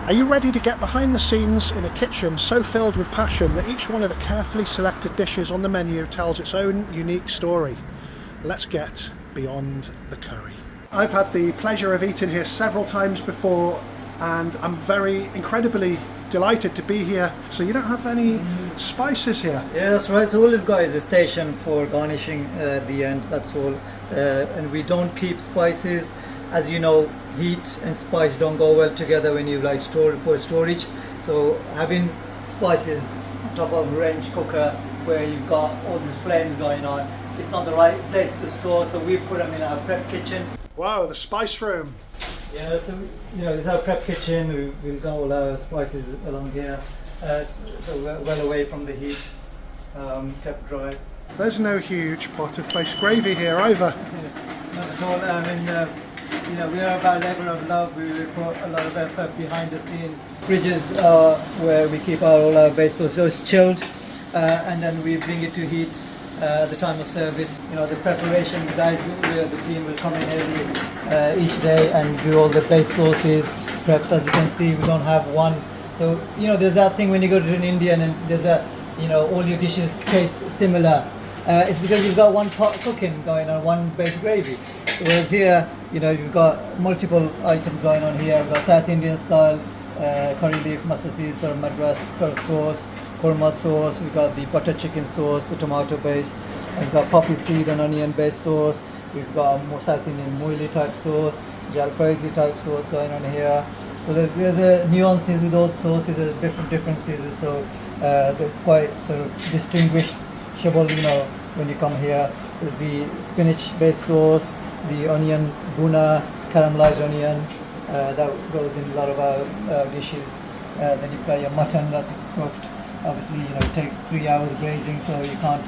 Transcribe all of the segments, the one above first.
Are you ready to get behind the scenes in a kitchen so filled with passion that each one of the carefully selected dishes on the menu tells its own unique story? Let's get beyond the curry. I've had the pleasure of eating here several times before, and I'm incredibly delighted to be here. So you don't have any spices here? Yeah, that's right. So all we've got is a station for garnishing at the end, that's all. And we don't keep spices. As you know, heat and spice don't go well together when you store for storage. So having spices on top of a range cooker where you've got all these flames going on, it's not the right place to store. So we put them in our prep kitchen. Wow, the spice room. Yeah, so this is our prep kitchen. We've got all our spices along here, so we're well away from the heat, kept dry. There's no huge pot of base gravy here either. Not at all. I mean, we are about labor of love. We put a lot of effort behind the scenes. Fridges are where we keep all our base sauce. So it's chilled, and then we bring it to heat at the time of service. The preparation, the team will come in early each day and do all the base sauces, preps. As you can see, we don't have one. So there's that thing when you go to an Indian and there's all your dishes taste similar. It's because you've got one pot cooking going on, one base gravy. Whereas here, you've got multiple items going on here. We've got South Indian style curry leaf, mustard seeds, or Madras sauce, korma sauce. We've got the butter chicken sauce, the tomato based. We've got poppy seed and onion based sauce. We've got more South Indian muili type sauce, jalfrezi type sauce going on here. So there's nuances with all sauces. There's different differences. So there's quite sort of distinguishable. When you come here, there's the spinach based sauce, the onion buna, caramelized onion. That goes in a lot of our dishes. Then you've got your mutton that's cooked. Obviously, it takes 3 hours grazing, so you can't,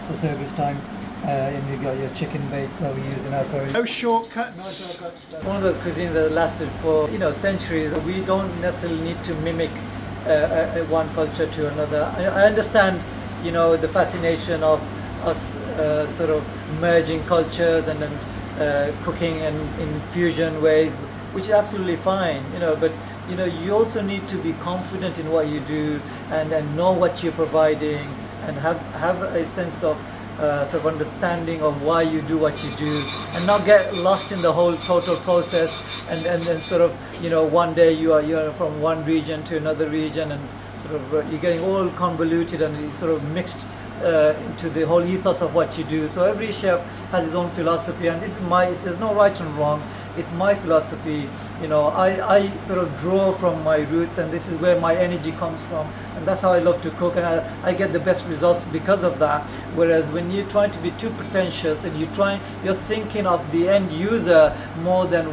for service time. And you've got your chicken base that we use in our curry. No shortcuts. No shortcuts. One of those cuisines that lasted for centuries. We don't necessarily need to mimic one culture to another. I understand, the fascination of us sort of merging cultures and then cooking in fusion ways, which is absolutely fine, but you also need to be confident in what you do and know what you're providing and have a sense of sort of understanding of why you do what you do and not get lost in the whole total process and then sort of one day you're from one region to another region and sort of you're getting all convoluted and you sort of mixed into the whole ethos of what you do. So every chef has his own philosophy, and this is there's no right and wrong. It's my philosophy. I sort of draw from my roots, and this is where my energy comes from, and that's how I love to cook, and I get the best results because of that. Whereas when you're trying to be too pretentious and you're thinking of the end user more than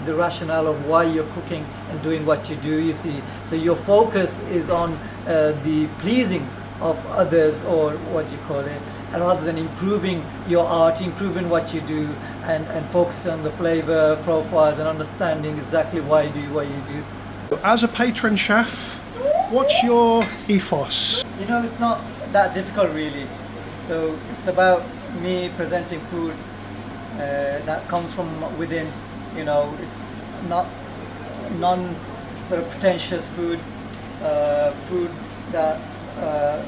the rationale of why you're cooking and doing what you do, you see. So your focus is on the pleasing of others, or what you call it, and rather than improving your art, improving what you do, and focus on the flavor profiles and understanding exactly why you do what you do. As a patron chef, what's your ethos? It's not that difficult really. So it's about me presenting food that comes from within. It's not sort of pretentious food that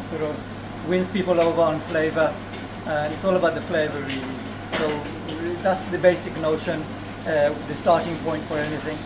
sort of wins people over on flavor, and it's all about the flavor really. So that's the basic notion, the starting point for anything.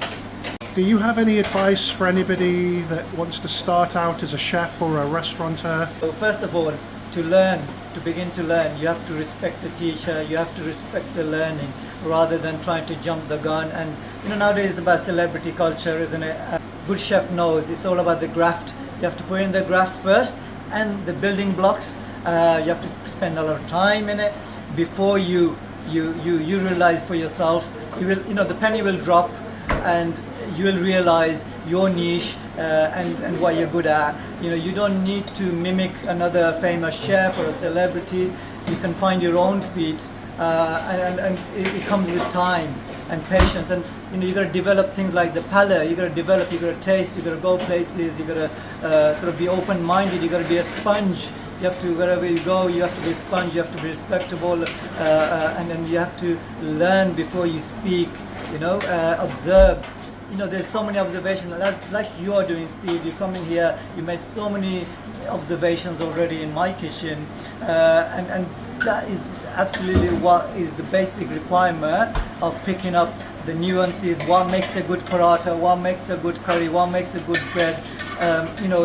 Do you have any advice for anybody that wants to start out as a chef or a restaurateur? So first of all, to begin to learn, you have to respect the teacher, you have to respect the learning, rather than trying to jump the gun. And nowadays it's about celebrity culture, isn't it? A good chef knows it's all about the graft. You have to put in the graft first and the building blocks. You have to spend a lot of time in it before you realize for yourself. The penny will drop, and you will realize your niche and what you're good at. You don't need to mimic another famous chef or a celebrity. You can find your own feet, and it comes with time and patience. And you got to develop things like the palate. You got to taste. You got to go places. You got to sort of be open-minded. You got to be a sponge. You have to, wherever you go, you have to be a sponge. You have to be respectable, and then you have to learn before you speak. Observe. there's so many observations, like you are doing, Steve. You come in here, you made so many observations already in my kitchen, and that is absolutely what is the basic requirement of picking up the nuances, what makes a good paratha, what makes a good curry, what makes a good bread.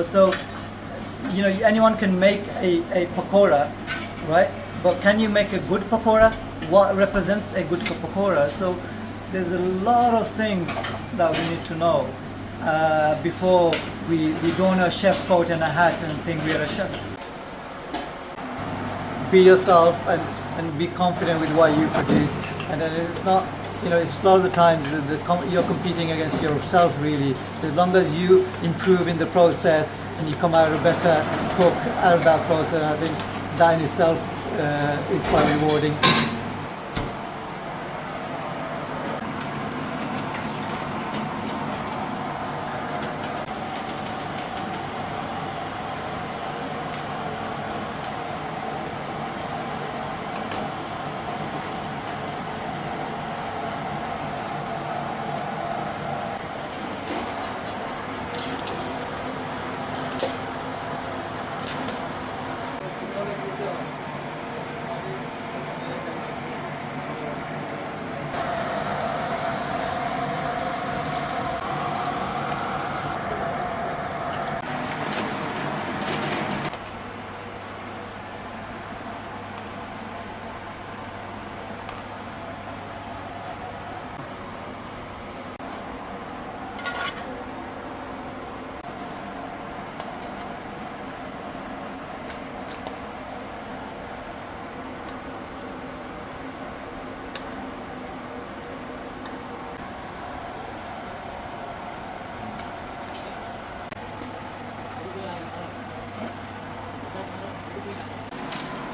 So anyone can make a pakora, right? But can you make a good pakora? What represents a good pakora? So there's a lot of things that we need to know before we don a chef coat and a hat and think we are a chef. Be yourself and be confident with what you produce. And then it's not, it's a lot of the times you're competing against yourself really. So as long as you improve in the process and you come out a better cook out of that process, I think that in itself is quite rewarding.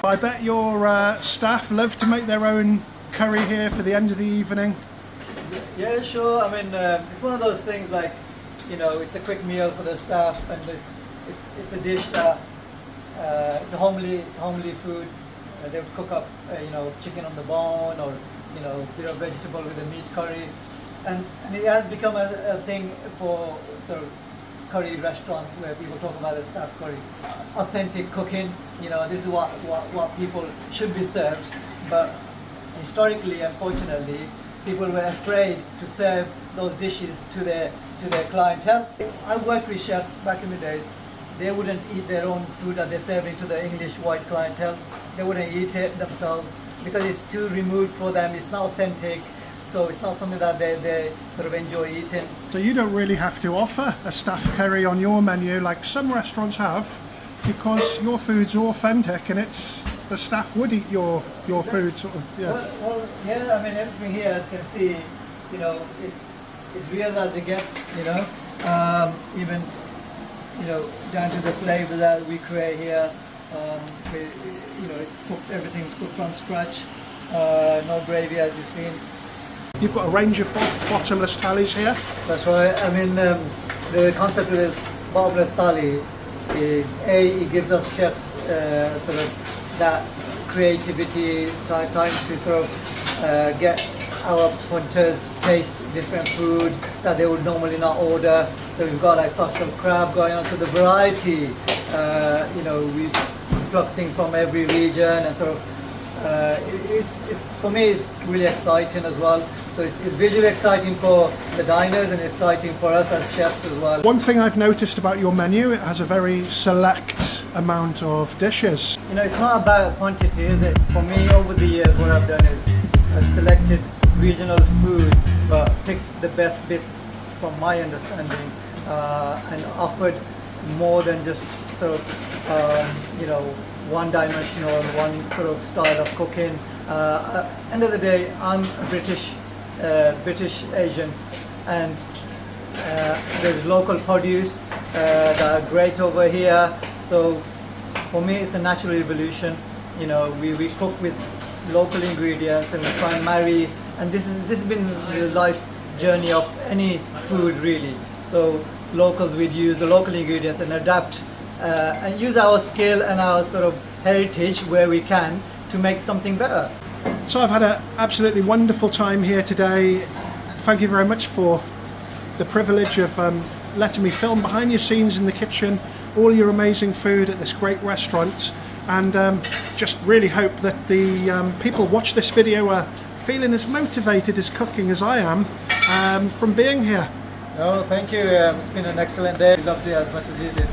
I bet your staff love to make their own curry here for the end of the evening. Yeah, sure. I mean, it's one of those things like, it's a quick meal for the staff, and it's a dish that it's a homely food. They would cook up, chicken on the bone, or bit of vegetable with a meat curry, and it has become a thing for sort of curry restaurants where people talk about the staff curry, authentic cooking. This is what people should be served. But historically, unfortunately, people were afraid to serve those dishes to their clientele. I worked with chefs back in the days. They wouldn't eat their own food that they're serving to the English white clientele. They wouldn't eat it themselves because it's too removed for them. It's not authentic. So it's not something that they sort of enjoy eating. So you don't really have to offer a staff curry on your menu like some restaurants have, because your food's authentic and the staff would eat your food sort of. Yeah. Well, yeah. I mean, everything here, as you can see, it's real as it gets. Even down to the flavor that we create here. It's cooked. Everything's cooked from scratch. No gravy, as you've seen. You've got a range of bottomless thalis here. That's right. I mean, the concept of this bottomless thali is it gives us chefs sort of that creativity, time to sort of get our pointers taste different food that they would normally not order. So we've got like soft shell crab going on. So the variety, we pluck things from every region, and sort of it's for me it's really exciting as well. So it's visually exciting for the diners and exciting for us as chefs as well. One thing I've noticed about your menu, it has a very select amount of dishes. It's not about quantity, is it? For me, over the years, what I've done is I've selected regional food, but picked the best bits from my understanding, and offered more than just sort of, one-dimensional, one sort of style of cooking. End of the day, I'm a British Asian, and there's local produce that are great over here. So for me, it's a natural evolution. We cook with local ingredients and we try and marry. And this has been the life journey of any food really. So locals, we'd use the local ingredients and adapt and use our skill and our sort of heritage where we can to make something better. So I've had an absolutely wonderful time here today. Thank you very much for the privilege of letting me film behind your scenes in the kitchen, all your amazing food at this great restaurant, and just really hope that the people watch this video are feeling as motivated as cooking as I am from being here. No, thank you. It's been an excellent day. Loved it as much as you did.